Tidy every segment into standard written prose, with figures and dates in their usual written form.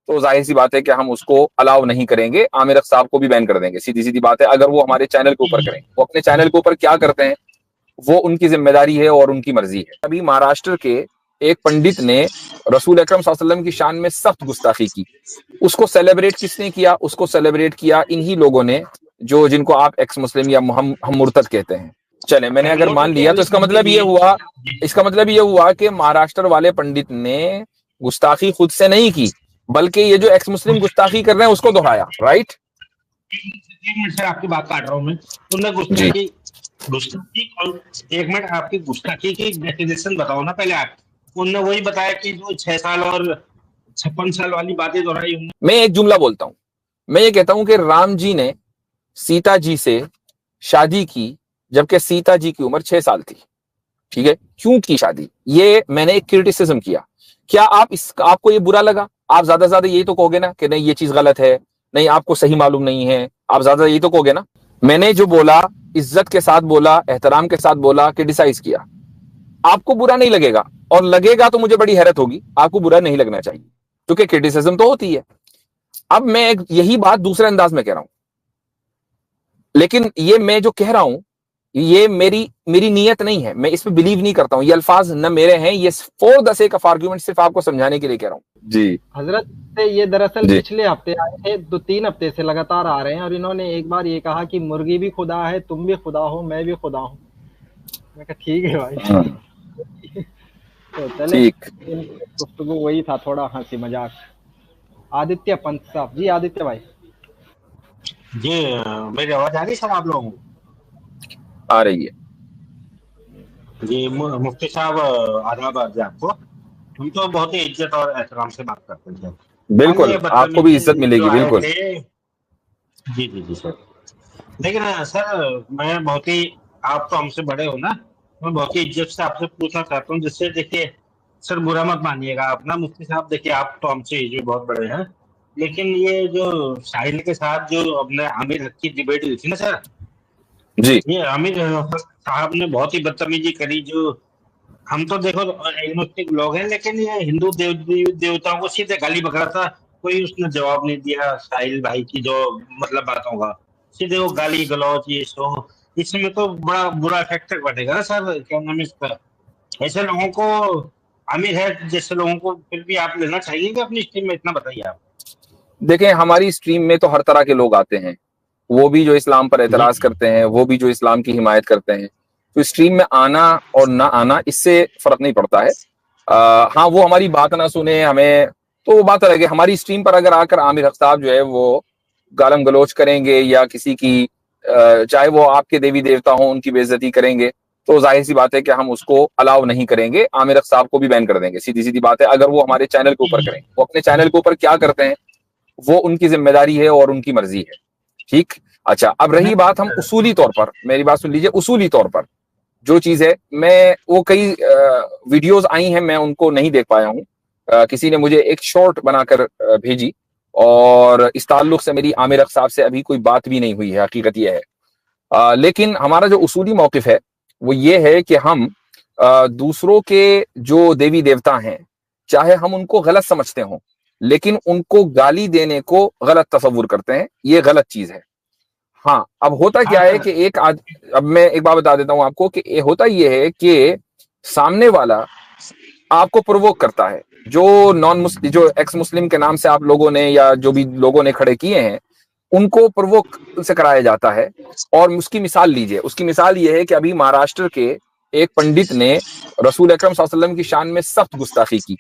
तो जाहिर सी बात है कि हम उसको अलाउ नहीं करेंगे, आमिर अख्तर साहब को भी बैन कर देंगे। सीधी सीधी बात है, अगर वो हमारे चैनल के ऊपर करें। वो अपने चैनल के ऊपर क्या करते हैं वो उनकी जिम्मेदारी है और उनकी मर्जी है। अभी महाराष्ट्र के एक पंडित ने रसूल अकरम सल्लल्लाहु अलैहि वसल्लम की शान में सख्त गुस्ताखी की। उसको सेलिब्रेट किसने किया? उसको सेलिब्रेट किया इन्हीं लोगों ने जो जिनको आप एक्स मुस्लिम या हम मुर्तद कहते हैं। चले, मैंने अगर मान लिया तो इसका मतलब ये हुआ कि महाराष्ट्र वाले पंडित ने गुस्ताखी खुद से नहीं की, बल्कि ये जो एक्स मुस्लिम गुस्ताखी कर रहे हैं उसको दोहराया। राइट, सर आपकी बात काट रहा हूँ मैं। तुमने गुस्ताखी एक मिनट, आपकी गुस्ताखी की डेफिनेशन बताओ ना पहले आप। उन्होंने वही बताया कि जो 6 साल और 56 साल वाली बातें दोहराई। मैं एक जुमला बोलता हूं, मैं ये कहता हूं कि राम जी ने सीता जी से शादी की जबकि सीता जी की उम्र 6 साल थी। ठीक है, क्यों की शादी? ये मैंने एक क्रिटिसिज्म किया। क्या आपको ये बुरा लगा? आप ज्यादा से ज्यादा यही तो कहोगे ना कि नहीं ये चीज गलत है, नहीं आपको सही मालूम नहीं है, आप ज्यादा यही तो कहोगे ना। मैंने जो बोला इज्जत के साथ बोला, एहतराम के साथ बोला, क्रिटिसाइज किया। आपको बुरा नहीं लगेगा, और लगेगा तो मुझे बड़ी हैरत होगी। आपको बुरा नहीं लगना चाहिए क्योंकि क्रिटिसिज्म तो होती है। अब मैं यही बात दूसरे अंदाज में कह रहा हूं, लेकिन ये मैं जो कह रहा हूं ये मेरी नीयत नहीं है, मैं इसमें बिलीव नहीं करता हूं। ये अल्फाज न मेरे हैं, ये for the sake of argument सिर्फ आपको समझाने के लिए कह रहा हूं। जी हजरत, ये दरअसल पिछले हफ्ते आए थे, 2-3 हफ्ते से लगातार आ रहे हैं, और इन्होंने एक बार ये कहा कि मुर्गी भी खुदा है, तुम भी खुदा हो, मैं भी खुदा हूं। मैं कहा ठीक है भाई। तो चले, गुफ्तगू वही था, थोड़ा हंसी मजाक। आदित्य पंत साहब जी, आदित्य भाई जी, मेरी आवाज आ रही है सर आप लोगों को? आ रही है जी। मुफ्ती साहब आदाब आपको। हम तो बहुत ही इज्जत और एहतराम से बात करते हैं। बिल्कुल, आपको भी इज्जत मिलेगी। बिल्कुल जी जी जी सर। लेकिन सर मैं बहुत ही, आप तो हमसे बड़े हो ना, मैं बहुत ही इज्जत से आपसे पूछना चाहता हूँ, जिससे देखिए सर बुरा मत मानिएगा आप ना मुफ्ती साहब। देखिए आप तो हमसे एज बहुत बड़े हैं, लेकिन ये जो साहिल के साथ जो अपने आमिर हक की डिबेट हुई थी ना सर जी, ये आमिर साहब ने बहुत ही बदतमीजी करी। जो हम तो देखो एग्नोस्टिक लोग हैं, लेकिन ये हिंदू देवताओं को सीधे गाली बक रहा था। कोई उसने जवाब नहीं दिया साहिल भाई की जो मतलब बातों का, सीधे वो गाली गलौज ये सो। इसमें तो बड़ा बुरा इफेक्ट पड़ेगा ना सर, क्या नाम है इसका। ऐसे लोगों को, आमिर है जैसे लोगों को फिर भी आप लेना चाहिए कि अपनी स्ट्रीम में, इतना बताइए आप। देखें हमारी स्ट्रीम में तो हर तरह के लोग आते हैं, वो भी जो इस्लाम पर एतराज करते हैं, वो भी जो इस्लाम की हिमायत करते हैं। तो स्ट्रीम में आना और ना आना इससे फर्क नहीं पड़ता है। हाँ, वो हमारी बात ना सुने हमें तो वो बात अलग है। हमारी स्ट्रीम पर अगर आकर आमिर हक साहब जो है वो गालम गलोच करेंगे या किसी की चाहे वो आपके देवी देवता हो उनकी बेइज्जती करेंगे, तो जाहिर सी बात है कि हम उसको अलाउ नहीं करेंगे, आमिर हक साहब को भी बैन कर देंगे। सीधी सीधी बात है, अगर वो हमारे चैनल के ऊपर करें। वो अपने चैनल के ऊपर क्या करते हैं वो उनकी जिम्मेदारी है और उनकी मर्जी है। ठीक, अच्छा, अब रही बात, हम उसूली तौर पर, मेरी बात सुन लीजिए, उसूली तौर पर जो चीज है, मैं वो कई वीडियोस आई हैं, मैं उनको नहीं देख पाया हूं। किसी ने मुझे एक शॉर्ट बनाकर भेजी, और इस ताल्लुक से मेरी आमिर हक साहब से अभी कोई बात भी नहीं हुई है, हकीकत यह है। लेकिन हमारा जो उसूली मौकिफ है वो ये है कि हम दूसरों के जो देवी देवता हैं, चाहे हम उनको गलत समझते हों, लेकिन उनको गाली देने को गलत तस्वुर करते हैं, ये गलत चीज है। हाँ, अब होता क्या है कि अब मैं एक बात बता देता हूं आपको कि होता ये है कि सामने वाला आपको प्रोवोक करता है। जो एक्स मुस्लिम के नाम से आप लोगों ने या जो भी लोगों ने खड़े किए हैं उनको प्रोवोक से कराया जाता है। और उसकी मिसाल लीजिए, उसकी मिसाल ये है कि अभी महाराष्ट्र के एक पंडित ने रसूल अकरम सल्लल्लाहु अलैहि वसल्लम की शान में सख्त गुस्ताखी की।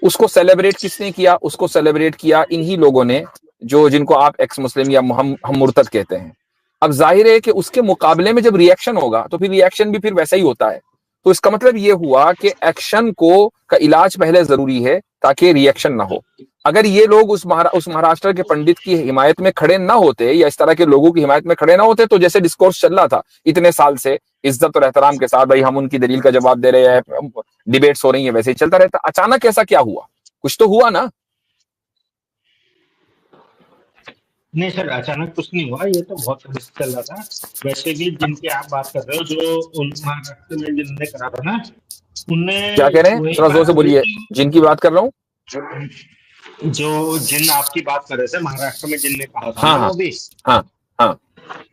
उसको सेलिब्रेट किसने किया? उसको सेलिब्रेट किया इन्हीं लोगों ने जो जिनको आप एक्स मुस्लिम या हम मुर्तद कहते हैं। अब जाहिर है कि उसके मुकाबले में जब रिएक्शन होगा तो फिर रिएक्शन भी फिर वैसा ही होता है। तो इसका मतलब ये हुआ कि एक्शन का इलाज पहले जरूरी है ताकि रिएक्शन ना हो। अगर ये लोग उस महाराष्ट्र के पंडित की हिमायत में खड़े ना होते या इस तरह के लोगों की हिमायत में खड़े ना होते, तो जैसे डिस्कोर्स चल रहा था इतने साल से इज्जत और एहतराम के साथ, भाई हम उनकी दलील का जवाब दे रहे हैं, डिबेट्स हो रही है, वैसे ही चलता रहता। अचानक ऐसा क्या हुआ? कुछ तो हुआ ना। नहीं सर, अचानक कुछ नहीं हुआ, ये तो बहुत चल रहा था। वैसे भी जिनकी आप बात कर रहे हो, जो महाराष्ट्र में जिन्होंने करा था ना, उनने क्या कह रहे हैं? थोड़ा जोर से बोलिए। जिनकी बात कर रहा हूँ, जो जिन आपकी बात कर रहे थे महाराष्ट्र में जिनने कहा था हाँ ना, हाँ वो भी हाँ हाँ।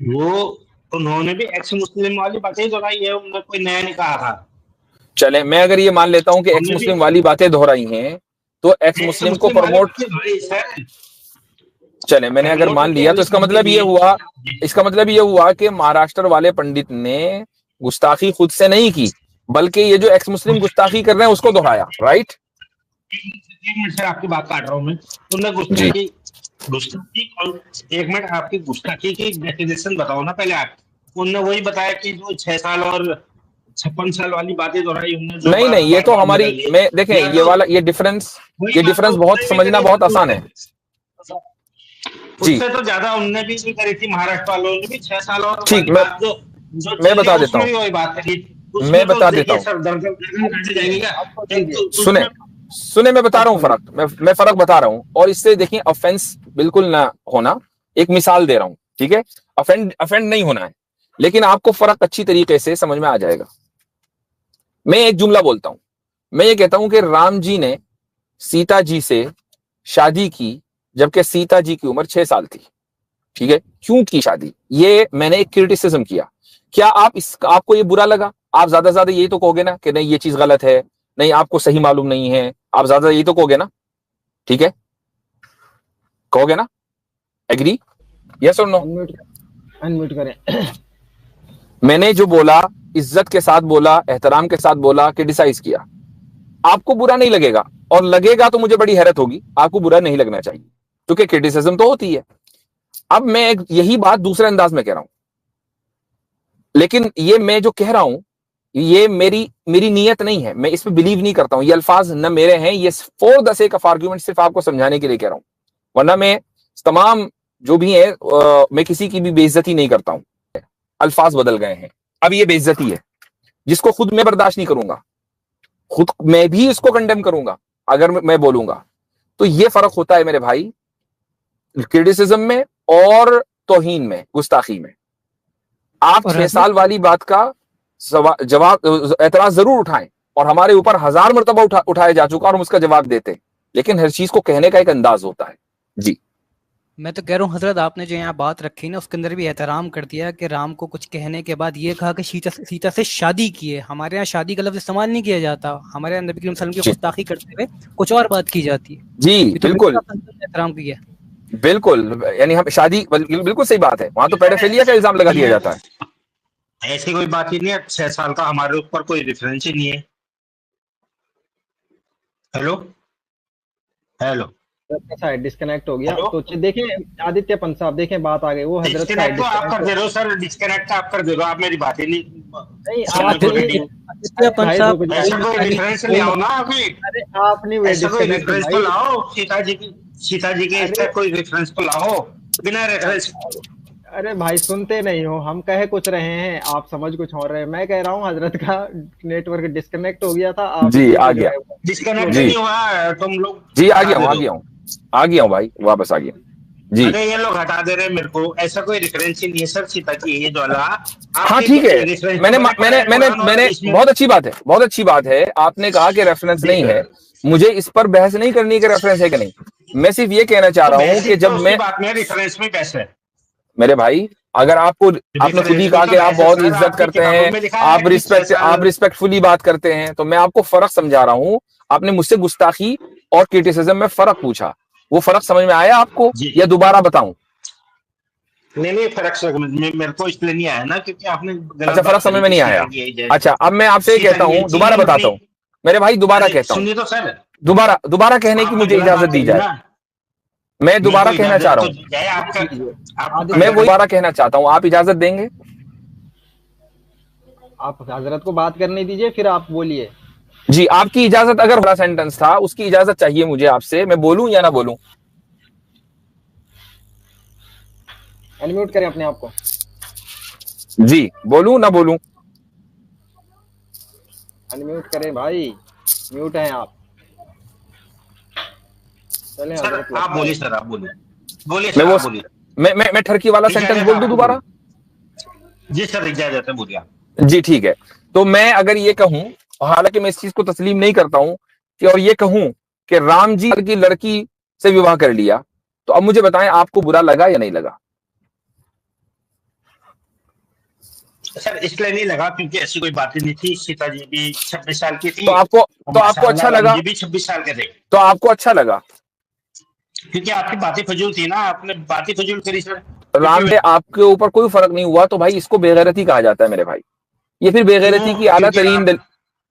वो उन्होंने भी एक्स मुस्लिम वाली बातें दोहराई है, उन्होंने कोई नया नहीं कहा था। चले, मैं अगर ये मान लेता हूं कि एक्स हमने भी मुस्लिम वाली बातें दोहराई हैं, तो एक्स एक्स मुस्लिम को मुस्लिम वाली प्रमोट, बातें दोहराई सर। चले मैंने अगर प्रमोट मान की लिया तो इसका मतलब ये हुआ, इसका मतलब ये हुआ कि महाराष्ट्र वाले पंडित ने गुस्ताखी खुद से नहीं की, बल्कि ये जो एक्स मुस्लिम गुस्ताखी कर रहे हैं उसको दोहराया, राइट? एक मिनट सर, आपकी बात काट रहा हूँ मैं। उनने जी गुस्ताखी और एक मिनट, आपकी गुस्ताखी की डेफिनेशन बताओ ना पहले आप। उनने वही बताया कि जो 6 साल और 56 साल वाली बातें दोहराई उनने, जो नहीं बार नहीं, ये बार तो नाम हमारी, बदल दिए, मैं देखें या ये तो वाला, ये वही बात तो डिफरेंस बहुत उसने भी समझना करी बहुत थी, आसान है। जी उससे तो ज्यादा उनने भी करी थी, महाराष्ट्र वालों ने भी 6 साल और ठीक, वाली बात जो जो मैं चल रही बता है, देता उसमें भी हूँ, वही बात करी। मैं उसमें तो बता देता देखिए हूँ। सर, दर्जन काटे जाएंगे क्या? आपको दीजिए, सुने उसमें सुने, मैं बता अब रहा हूँ सुनिए। फर्क, मैं फर्क बता रहा हूँ, और इससे देखिए ऑफेंस बिल्कुल ना होना, एक मिसाल दे रहा हूँ, ठीक है? अफेंड नहीं होना है, लेकिन आपको फर्क अच्छी तरीके से समझ में आ जाएगा। मैं एक जुमला बोलता हूं, मैं ये कहता हूं कि राम जी ने सीता जी से शादी की जबकि सीता जी की उम्र 6 साल थी, ठीक है? क्यों की शादी, ये मैंने एक क्रिटिसिज्म किया। क्या आपको ये बुरा लगा? आप ज्यादा ज्यादा यही तो कहोगे ना कि नहीं ये चीज गलत है, नहीं आपको सही मालूम नहीं है, आप ज्यादा यही तो कहोगे ना, ठीक है? कहोगे ना? एग्री? यस और नो? अनम्यूट अनम्यूट करें। मैंने जो बोला इज्जत के साथ बोला, एहतराम के साथ बोला, क्रिटिसाइज किया, आपको बुरा नहीं लगेगा, और लगेगा तो मुझे बड़ी हैरत होगी, आपको बुरा नहीं लगना चाहिए क्योंकि क्रिटिसिज्म तो होती है। अब मैं यही बात दूसरे अंदाज में कह रहा हूं, लेकिन ये मैं जो कह रहा हूं ये मेरी नीयत नहीं है, मैं इस पे बिलीव नहीं करता हूं, ये अल्फाज न मेरे हैं, ये for the sake of argument सिर्फ आपको समझाने के लिए कह रहा हूं, वरना मैं तमाम जो भी है मैं किसी की भी बेइज्जती नहीं करता हूं। अल्फाज बदल गए हैं, अब ये बेइज्जती है जिसको खुद मैं बर्दाश्त नहीं करूंगा, खुद मैं भी इसको कंडेम करूंगा अगर मैं बोलूंगा। तो ये फर्क होता है मेरे भाई, क्रिटिसिज्म में और तौहीन में, गुस्ताखी में। आप और 6 साल वाली बात का जवाब, एतराज जरूर उठाएं, और हमारे ऊपर 1000 मरतबा उठाया जा चुका और हम उसका जवाब देते, लेकिन हर चीज को कहने का एक अंदाज होता है। जी मैं तो कह रहा हूँ हजरत, आपने जो यहाँ बात रखी ना उसके अंदर भी एहतराम कर दिया कि राम को कुछ कहने के बाद ये कहा कि सीता से शादी की है। हमारे यहाँ शादी का लफ्ज इस्तेमाल नहीं किया जाता, हमारे यहाँ नबी करीम सल्लल्लाहु अलैहि वसल्लम की गुस्ताखी करते हुए कुछ और बात की जाती है। जी ये तो बिल्कुल एहतराम किया। बिल्कुल, यानी हम शादी, बिल्कुल सही बात है, वहां तो पेडोफिलिया का इल्जाम लगा दिया जाता है। ऐसी कोई बात ही नहीं है, 6 साल का हमारे ऊपर कोई रेफरेंस ही नहीं है। हेलो हेलो साइड डिस्कनेक्ट हो गया, हेलो, तो देखें आदित्य पंत साहब, देखें बात आ गई, वो हजरत डिस्कनेक्ट साइड तो आप कर डिस्कनेक्ट दे रहे हो सर, डिस्कनेक्ट आप कर दे रहे हो, आप मेरी बातें नहीं नहीं, सुनने को रेडी। आदित्य पंत भाई साहब, ऐसा कोई रेफरेंस ले आओ ना अभी, अरे आप नहीं हुए ऐसा कोई डिस्कनेक्ट रेफरेंस तो भाई। लाओ, सीता जी के इसका अरे कोई रेफरेंस तो लाओ, बिना रेफरेंस। अरे भाई सुनते नहीं हो, हम कह कुछ रहे हैं, आप समझ कुछ और रहे हैं। मैं कह रहा हूँ हजरत का नेटवर्क डिस्कनेक्ट हो गया था, आप जी इसी आ को जो गया, है डिस्कनेक्ट जी नहीं हुआ, तुम लोग जी आ हटा गया दे हूँ, आ दो। गया हूँ, आ गया हूँ भाई, वापस आ गया। जी अरे ये लोग हटा दे रहे हैं मेरे को, ऐसा कोई रेफरेंस ही नहीं है सर, सीता की ये जो हाँ आपके ठीक है, रेफरेंस मैंने तो बड़े मैंने बड़े मैंने कुरान और मैंने इसमें बहुत अच्छी बात है, बहुत अच्छी बात है, आपने कहा कि रेफरेंस नहीं है, मुझे इस पर बहस नहीं करनी कि रेफरेंस है कि नहीं, मैं सिर्फ ये कहना चाह रहा हूं कि बेसिक तो जब उसकी मैं, बात में रेफरेंस में कैसे है, मेरे भाई अगर आपने खुद ही रेफरेंस में कहा तो कि आप वैसे बहुत सर इज्जत आपकी करते किताबों हैं, में लिखा है कि 6 आप साल रिस्पेक्टफुली बात करते हैं, तो मैं आपको फर्क समझा रहा हूं। आपने मुझसे गुस्ताखी और क्रिटिसिज्म में फर्क पूछा, वो फर्क समझ में आया आपको जी। या दोबारा बताऊं? नहीं फर्क समझ में मेरे को इसलिए नहीं आया ना, क्योंकि आपने गलत अच्छा, फर्क बात समझ करी में थी नहीं सीता आया। की एज है। अच्छा, अब मैं आपसे ये सीता कहता की हूं, एज दोबारा थी बताता अपनी। हूँ मेरे भाई, दोबारा अरे कहता हूं, सुनिए तो सर, दोबारा कहने की आपने मुझे गलत इजाजत बात दी करी जाए, ना, मैं मेरे दोबारा को कहना चाह इजाजत रहा तो हूं, दी जाए, आपका आपको मैं आदित्य वो दोबारा कहना चाहता हूं, आप इजाजत देंगे? आप हजरत को बात करने दीजिए, फिर आप बोलिए। जी, आपकी इजाजत, अगर बड़ा सेंटेंस था उसकी इजाजत चाहिए मुझे आपसे, मैं बोलूं या ना बोलूं? अनम्यूट करें अपने आप को। जी, बोलूं ना बोलूं? अनम्यूट करें भाई, म्यूट हैं आप। चलें सर हजरत आप लगता है। बोलिए, सर आप बोलिए, बोलिए मैं सर वो आप बोलिए, मैं ठरकी वाला सेंटेंस इजाजत बोल दूं आपको दोबारा? बोलिए। जी सर इजाजत है, बोलिए आप। जी ठीक है, तो मैं अगर ये कहूं, हालांकि मैं इस चीज को तस्लीम नहीं करता हूं कि, और ये कहूं कि राम जी की लड़की से विवाह कर लिया, तो अब मुझे बताएं आपको बुरा लगा या नहीं लगा? सर इसलिए नहीं लगा क्योंकि ऐसी कोई बात नहीं थी, सीता जी भी 26 साल की थी, तो आपको अच्छा लगा? राम जी भी 26 साल के थे, तो आपको अच्छा लगा? क्योंकि आपकी बातें फजूल थी ना, आपने बातें फजूल करी सर। राम ने आपके ऊपर कोई फर्क नहीं हुआ, तो भाई इसको बेगैरती कहा जाता है मेरे भाई। ये फिर बेगैरती की आला तरीन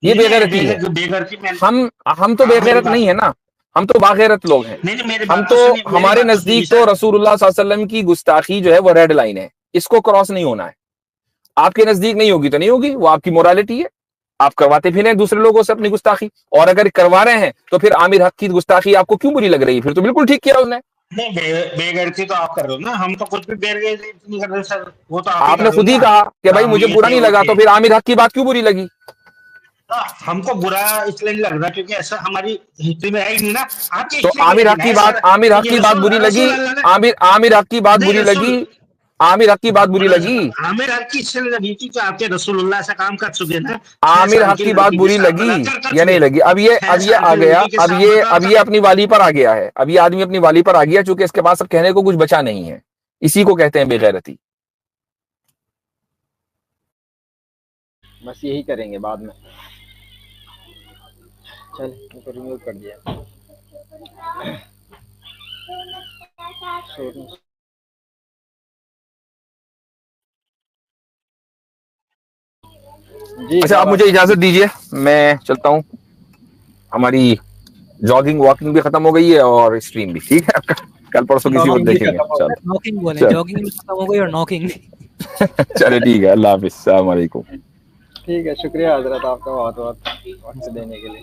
ये बेगैरती है। हम तो बेगैरत नहीं है ना, हम तो बागैरत लोग हैं। हम तो, हमारे नजदीक तो रसूलुल्लाह सल्लल्लाहु अलैहि वसल्लम की गुस्ताखी जो है वो रेड लाइन है, इसको क्रॉस नहीं होना है। आपके नजदीक नहीं होगी तो नहीं होगी, वो आपकी मोरालिटी है। आप करवाते फिर दूसरे लोगों से अपनी गुस्ताखी, और अगर करवा रहे हैं तो फिर आमिर हक की गुस्ताखी आपको क्यों बुरी लग रही है? फिर तो बिल्कुल ठीक किया उसने। नहीं, बेगैरती तो आप कर रहे हो ना, हम तो कुछ भी बेगैरती नहीं कर रहे सर। वो तो आपने खुद ही कहा कि भाई मुझे बुरा नहीं लगा, तो फिर आमिर हक की बात क्यों बुरी लगी? हमको बुरा इसलिए नहीं लग रहा क्योंकि ऐसा हमारी हिस्ट्री में है ही नहीं ना। तो आमिर हक की बात बुरी लगी? आमिर हक की बात बुरी लगी? आमिर हक की बात बुरी लगी? आमिर हक की इसलिए लगी क्योंकि आपके रसूलुल्लाह ऐसा काम कर चुके ना। आमिर हक की बात बुरी लगी या नहीं लगी? अब ये आ गया, अब ये अपनी वाली पर आ गया है। अब ये आदमी अपनी वाली पर आ गया, चूंकि इसके पास अब कहने को कुछ बचा नहीं है। इसी को कहते हैं बेगैरती। बस यही करेंगे बाद में। चल इनको रिमूव कर दिया। अच्छा, आप मुझे इजाजत दीजिए, मैं चलता हूँ। हमारी जॉगिंग वॉकिंग भी खत्म हो गई है और स्ट्रीम भी। ठीक है, कल परसों किसी को देखेंगे। नॉकिंग बोले, जॉगिंग भी खत्म हो गई और नॉकिंग भी। चले ठीक है, अल्लाह हाफिज़, अस्सलाम वालेकुम। ठीक है, शुक्रिया हजरत आपका बहुत बहुत वक्त देने के लिए।